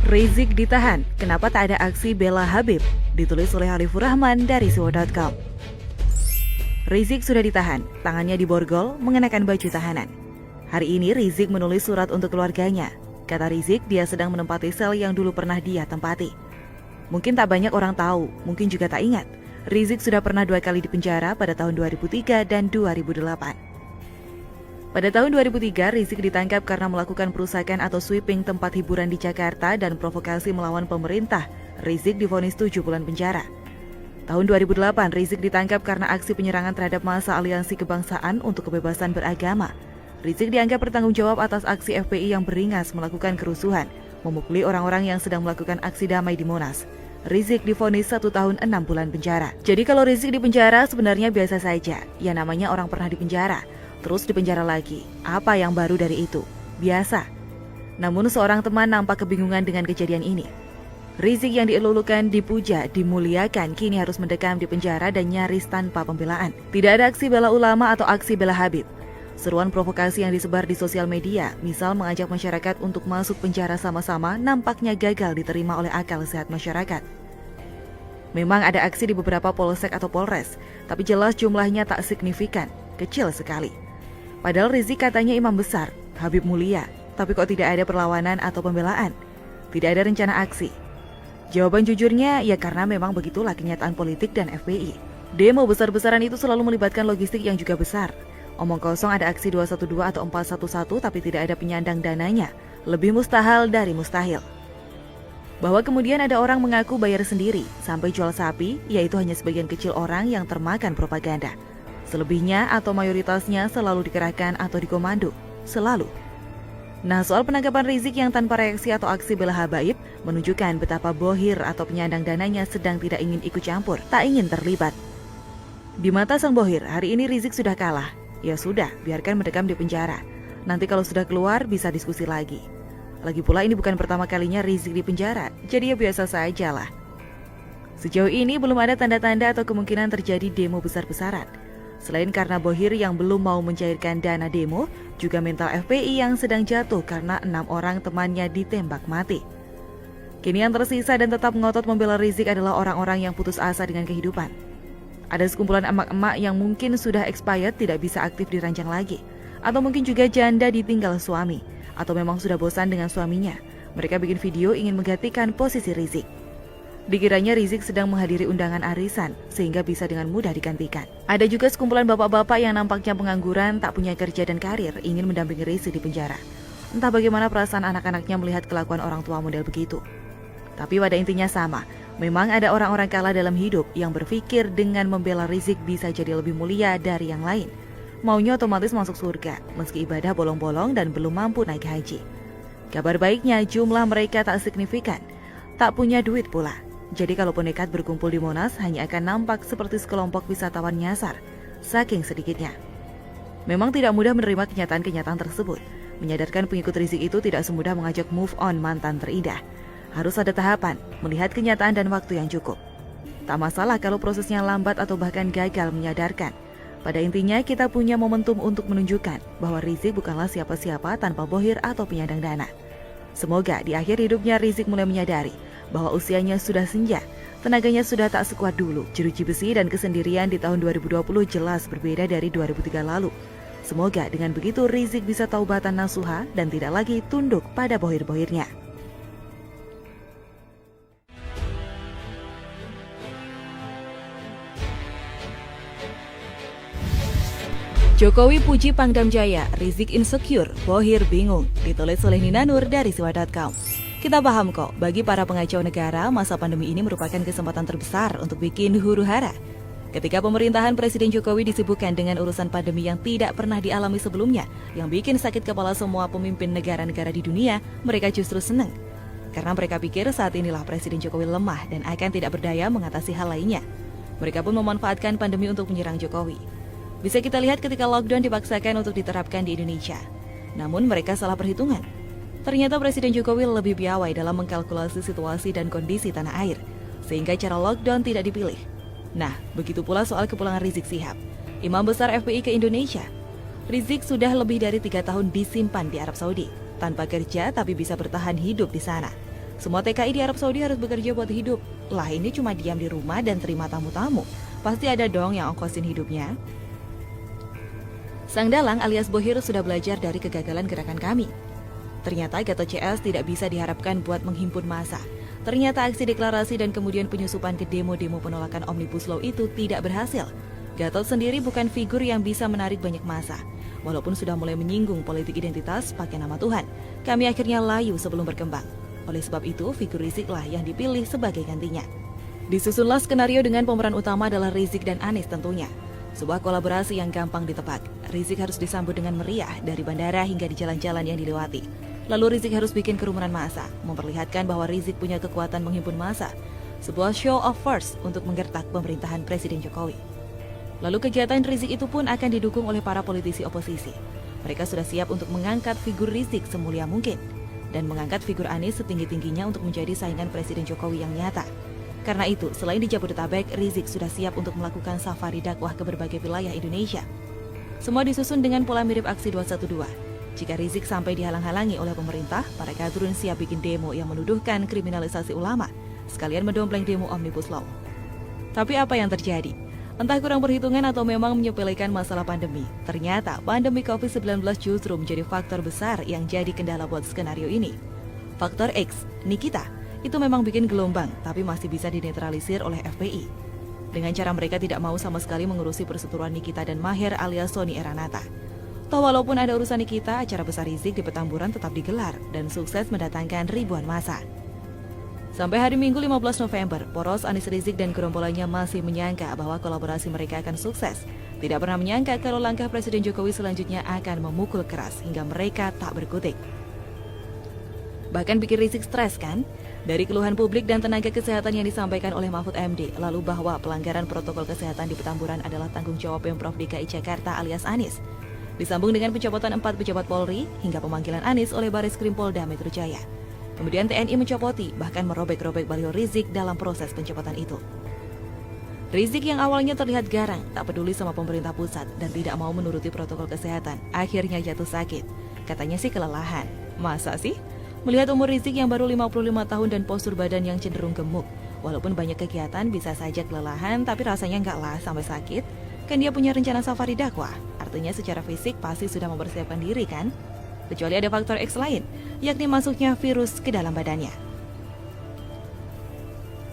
Rizik ditahan, kenapa tak ada aksi bela Habib? Ditulis oleh Halifur Rahman dari Siwo.com. Rizik sudah ditahan, tangannya diborgol, mengenakan baju tahanan. Hari ini Rizik menulis surat untuk keluarganya. Kata Rizik, dia sedang menempati sel yang dulu pernah dia tempati. Mungkin tak banyak orang tahu, mungkin juga tak ingat. Rizik sudah pernah 2 kali dipenjara pada tahun 2003 dan 2008. Pada tahun 2003, Rizik ditangkap karena melakukan perusakan atau sweeping tempat hiburan di Jakarta dan provokasi melawan pemerintah. Rizik divonis 7 bulan penjara. Tahun 2008, Rizik ditangkap karena aksi penyerangan terhadap massa Aliansi Kebangsaan untuk Kebebasan Beragama. Rizik dianggap bertanggung jawab atas aksi FPI yang beringas melakukan kerusuhan, memukuli orang-orang yang sedang melakukan aksi damai di Monas. Rizik divonis 1 tahun 6 bulan penjara. Jadi kalau Rizik dipenjara sebenarnya biasa saja, ya namanya orang pernah dipenjara. Terus dipenjara lagi. Apa yang baru dari itu? Biasa. Namun seorang teman nampak kebingungan dengan kejadian ini. Rizik yang dielulukan, dipuja, dimuliakan kini harus mendekam di penjara dan nyaris tanpa pembelaan. Tidak ada aksi bela ulama atau aksi bela Habib. Seruan provokasi yang disebar di sosial media, misal mengajak masyarakat untuk masuk penjara sama-sama, nampaknya gagal diterima oleh akal sehat masyarakat. Memang ada aksi di beberapa polsek atau polres, tapi jelas jumlahnya tak signifikan, kecil sekali. Padahal Rizik katanya imam besar, Habib mulia, tapi kok tidak ada perlawanan atau pembelaan? Tidak ada rencana aksi. Jawaban jujurnya, ya karena memang begitulah kenyataan politik dan FPI. Demo besar-besaran itu selalu melibatkan logistik yang juga besar. Omong kosong ada aksi 212 atau 411 tapi tidak ada penyandang dananya. Lebih mustahil dari mustahil. Bahwa kemudian ada orang mengaku bayar sendiri, sampai jual sapi, yaitu hanya sebagian kecil orang yang termakan propaganda. Selebihnya atau mayoritasnya selalu dikerahkan atau dikomando, selalu. Nah, soal penangkapan Rizik yang tanpa reaksi atau aksi bela Habaib menunjukkan betapa bohir atau penyandang dananya sedang tidak ingin ikut campur, tak ingin terlibat. Di mata sang bohir, hari ini Rizik sudah kalah. Ya sudah, biarkan mendekam di penjara. Nanti kalau sudah keluar bisa diskusi lagi. Lagi pula ini bukan pertama kalinya Rizik di penjara, jadi ya biasa saja lah. Sejauh ini belum ada tanda-tanda atau kemungkinan terjadi demo besar-besaran. Selain karena bohir yang belum mau mencairkan dana demo, juga mental FPI yang sedang jatuh karena 6 orang temannya ditembak mati. Kini yang tersisa dan tetap ngotot membela Rizik adalah orang-orang yang putus asa dengan kehidupan. Ada sekumpulan emak-emak yang mungkin sudah expired tidak bisa aktif dirancang lagi. Atau mungkin juga janda ditinggal suami. Atau memang sudah bosan dengan suaminya. Mereka bikin video ingin menggantikan posisi Rizik. Dikiranya Rizik sedang menghadiri undangan arisan, sehingga bisa dengan mudah digantikan. Ada juga sekumpulan bapak-bapak yang nampaknya pengangguran, tak punya kerja dan karir, ingin mendampingi Rizik di penjara. Entah bagaimana perasaan anak-anaknya melihat kelakuan orang tua model begitu. Tapi pada intinya sama, memang ada orang-orang kalah dalam hidup yang berpikir dengan membela Rizik bisa jadi lebih mulia dari yang lain. Maunya otomatis masuk surga, meski ibadah bolong-bolong dan belum mampu naik haji. Kabar baiknya jumlah mereka tak signifikan, tak punya duit pula. Jadi kalaupun nekat berkumpul di Monas hanya akan nampak seperti sekelompok wisatawan nyasar, saking sedikitnya. Memang tidak mudah menerima kenyataan-kenyataan tersebut. Menyadarkan pengikut Rizik itu tidak semudah mengajak move on mantan terindah. Harus ada tahapan, melihat kenyataan dan waktu yang cukup. Tak masalah kalau prosesnya lambat atau bahkan gagal menyadarkan. Pada intinya kita punya momentum untuk menunjukkan bahwa Rizik bukanlah siapa-siapa tanpa bohir atau penyandang dana. Semoga di akhir hidupnya Rizik mulai menyadari bahwa usianya sudah senja, tenaganya sudah tak sekuat dulu. Jeruji besi dan kesendirian di tahun 2020 jelas berbeda dari 2003 lalu. Semoga dengan begitu Rizik bisa taubatan nasuha dan tidak lagi tunduk pada bohir-bohirnya. Jokowi puji Pangdam Jaya, Rizik insecure, bohir bingung. Ditulis oleh Nina Nur dari Siwa.com. Kita paham kok, bagi para pengacau negara, masa pandemi ini merupakan kesempatan terbesar untuk bikin huru-hara. Ketika pemerintahan Presiden Jokowi disibukkan dengan urusan pandemi yang tidak pernah dialami sebelumnya, yang bikin sakit kepala semua pemimpin negara-negara di dunia, mereka justru senang. Karena mereka pikir saat inilah Presiden Jokowi lemah dan akan tidak berdaya mengatasi hal lainnya. Mereka pun memanfaatkan pandemi untuk menyerang Jokowi. Bisa kita lihat ketika lockdown dipaksakan untuk diterapkan di Indonesia. Namun mereka salah perhitungan. Ternyata Presiden Jokowi lebih piawai dalam mengkalkulasi situasi dan kondisi tanah air, sehingga cara lockdown tidak dipilih. Nah, begitu pula soal kepulangan Rizik Syihab, Imam Besar FPI ke Indonesia. Rizik sudah lebih dari 3 tahun disimpan di Arab Saudi, tanpa kerja tapi bisa bertahan hidup di sana. Semua TKI di Arab Saudi harus bekerja buat hidup. Lah ini cuma diam di rumah dan terima tamu-tamu. Pasti ada dong yang ongkosin hidupnya. Sang dalang alias Bohir sudah belajar dari kegagalan gerakan kami. Ternyata Gatot CS tidak bisa diharapkan buat menghimpun massa. Ternyata aksi deklarasi dan kemudian penyusupan ke demo-demo penolakan Omnibus Law itu tidak berhasil. Gatot sendiri bukan figur yang bisa menarik banyak massa. Walaupun sudah mulai menyinggung politik identitas pakai nama Tuhan, kami akhirnya layu sebelum berkembang. Oleh sebab itu, figur Rizik lah yang dipilih sebagai gantinya. Disusunlah skenario dengan pemeran utama adalah Rizik dan Anies tentunya. Sebuah kolaborasi yang gampang ditebak. Rizik harus disambut dengan meriah dari bandara hingga di jalan-jalan yang dilewati. Lalu Rizik harus bikin kerumunan massa, memperlihatkan bahwa Rizik punya kekuatan menghimpun massa. Sebuah show of force untuk menggertak pemerintahan Presiden Jokowi. Lalu kegiatan Rizik itu pun akan didukung oleh para politisi oposisi. Mereka sudah siap untuk mengangkat figur Rizik semulia mungkin dan mengangkat figur Anies setinggi-tingginya untuk menjadi saingan Presiden Jokowi yang nyata. Karena itu, selain di Jabodetabek, Rizik sudah siap untuk melakukan safari dakwah ke berbagai wilayah Indonesia. Semua disusun dengan pola mirip aksi 212. Jika Rizik sampai dihalang-halangi oleh pemerintah, para kadrun siap bikin demo yang menuduhkan kriminalisasi ulama, sekalian mendompleng demo Omnibus Law. Tapi apa yang terjadi? Entah kurang perhitungan atau memang menyepelekan masalah pandemi. Ternyata pandemi COVID-19 justru menjadi faktor besar yang jadi kendala buat skenario ini. Faktor X, Nikita, itu memang bikin gelombang, tapi masih bisa dinetralisir oleh FPI. Dengan cara mereka tidak mau sama sekali mengurusi perseteruan Nikita dan Maher alias Sony Eranata. Toh walaupun ada urusan Nikita, acara besar Rizik di Petamburan tetap digelar dan sukses mendatangkan ribuan massa. Sampai hari Minggu 15 November, poros Anies Rizik dan gerombolannya masih menyangka bahwa kolaborasi mereka akan sukses. Tidak pernah menyangka kalau langkah Presiden Jokowi selanjutnya akan memukul keras hingga mereka tak berkutik. Bahkan bikin Rizik stres kan? Dari keluhan publik dan tenaga kesehatan yang disampaikan oleh Mahfud MD, lalu bahwa pelanggaran protokol kesehatan di Petamburan adalah tanggung jawab Pemprov DKI Jakarta alias Anies. Disambung dengan pencopotan 4 pejabat Polri hingga pemanggilan Anies oleh Bareskrim Polda Metro Jaya. Kemudian TNI mencopoti, bahkan merobek-robek baliho Rizik dalam proses pencopotan itu. Rizik yang awalnya terlihat garang, tak peduli sama pemerintah pusat dan tidak mau menuruti protokol kesehatan, akhirnya jatuh sakit. Katanya sih kelelahan. Masa sih? Melihat umur Rizik yang baru 55 tahun dan postur badan yang cenderung gemuk, walaupun banyak kegiatan bisa saja kelelahan, tapi rasanya enggak lah sampai sakit. Kan dia punya rencana safari dakwah, artinya secara fisik pasti sudah mempersiapkan diri kan? Kecuali ada faktor X lain, yakni masuknya virus ke dalam badannya.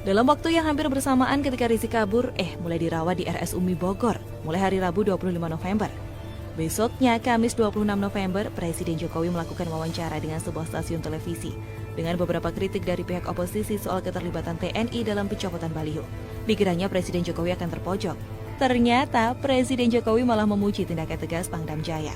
Dalam waktu yang hampir bersamaan ketika Rizik kabur, mulai dirawat di RS Umi Bogor, mulai hari Rabu 25 November. Besoknya, Kamis 26 November, Presiden Jokowi melakukan wawancara dengan sebuah stasiun televisi dengan beberapa kritik dari pihak oposisi soal keterlibatan TNI dalam pencopotan baliho. Dikiranya Presiden Jokowi akan terpojok. Ternyata Presiden Jokowi malah memuji tindakan tegas Pangdam Jaya.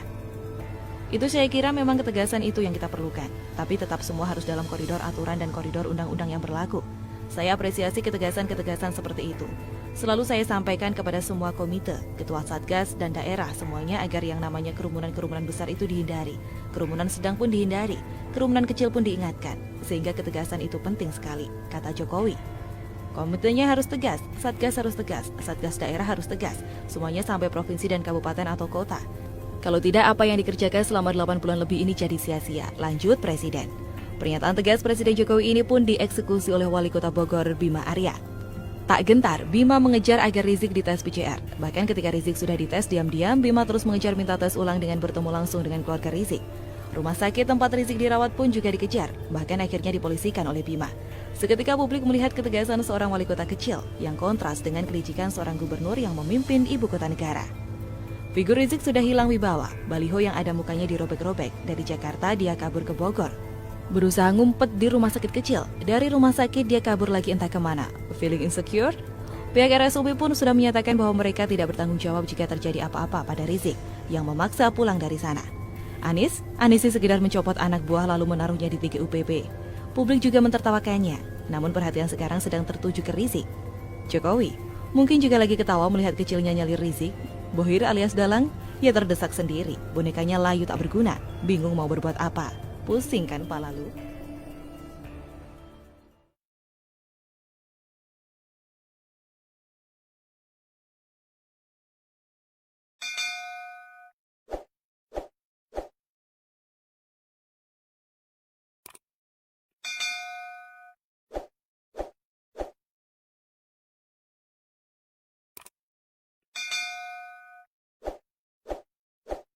Itu saya kira memang ketegasan itu yang kita perlukan, tapi tetap semua harus dalam koridor aturan dan koridor undang-undang yang berlaku. Saya apresiasi ketegasan-ketegasan seperti itu. Selalu saya sampaikan kepada semua komite, ketua satgas dan daerah semuanya agar yang namanya kerumunan-kerumunan besar itu dihindari. Kerumunan sedang pun dihindari, kerumunan kecil pun diingatkan, sehingga ketegasan itu penting sekali, kata Jokowi. Komitenya harus tegas, satgas harus tegas, satgas daerah harus tegas, semuanya sampai provinsi dan kabupaten atau kota. Kalau tidak, apa yang dikerjakan selama 8 bulan lebih ini jadi sia-sia, lanjut Presiden. Pernyataan tegas Presiden Jokowi ini pun dieksekusi oleh Wali Kota Bogor, Bima Arya. Tak gentar, Bima mengejar agar Rizik dites PCR. Bahkan ketika Rizik sudah dites diam-diam, Bima terus mengejar minta tes ulang dengan bertemu langsung dengan keluarga Rizik. Rumah sakit tempat Rizik dirawat pun juga dikejar, bahkan akhirnya dipolisikan oleh Bima. Seketika publik melihat ketegasan seorang wali kota kecil yang kontras dengan kelicikan seorang gubernur yang memimpin ibu kota negara. Figur Rizik sudah hilang wibawa, baliho yang ada mukanya dirobek-robek. Dari Jakarta dia kabur ke Bogor. Berusaha ngumpet di rumah sakit kecil. Dari rumah sakit dia kabur lagi entah kemana. Feeling insecure? Pihak RSUP pun sudah menyatakan bahwa mereka tidak bertanggung jawab jika terjadi apa-apa pada Rizik yang memaksa pulang dari sana. Anies sih sekedar mencopot anak buah lalu menaruhnya di TGUPP. Publik juga mentertawakannya, namun perhatian sekarang sedang tertuju ke Rizik. Jokowi mungkin juga lagi ketawa melihat kecilnya nyali Rizik. Bohir alias Dalang, ya terdesak sendiri. Bonekanya layu tak berguna, bingung mau berbuat apa. Pusing kan kepala lu?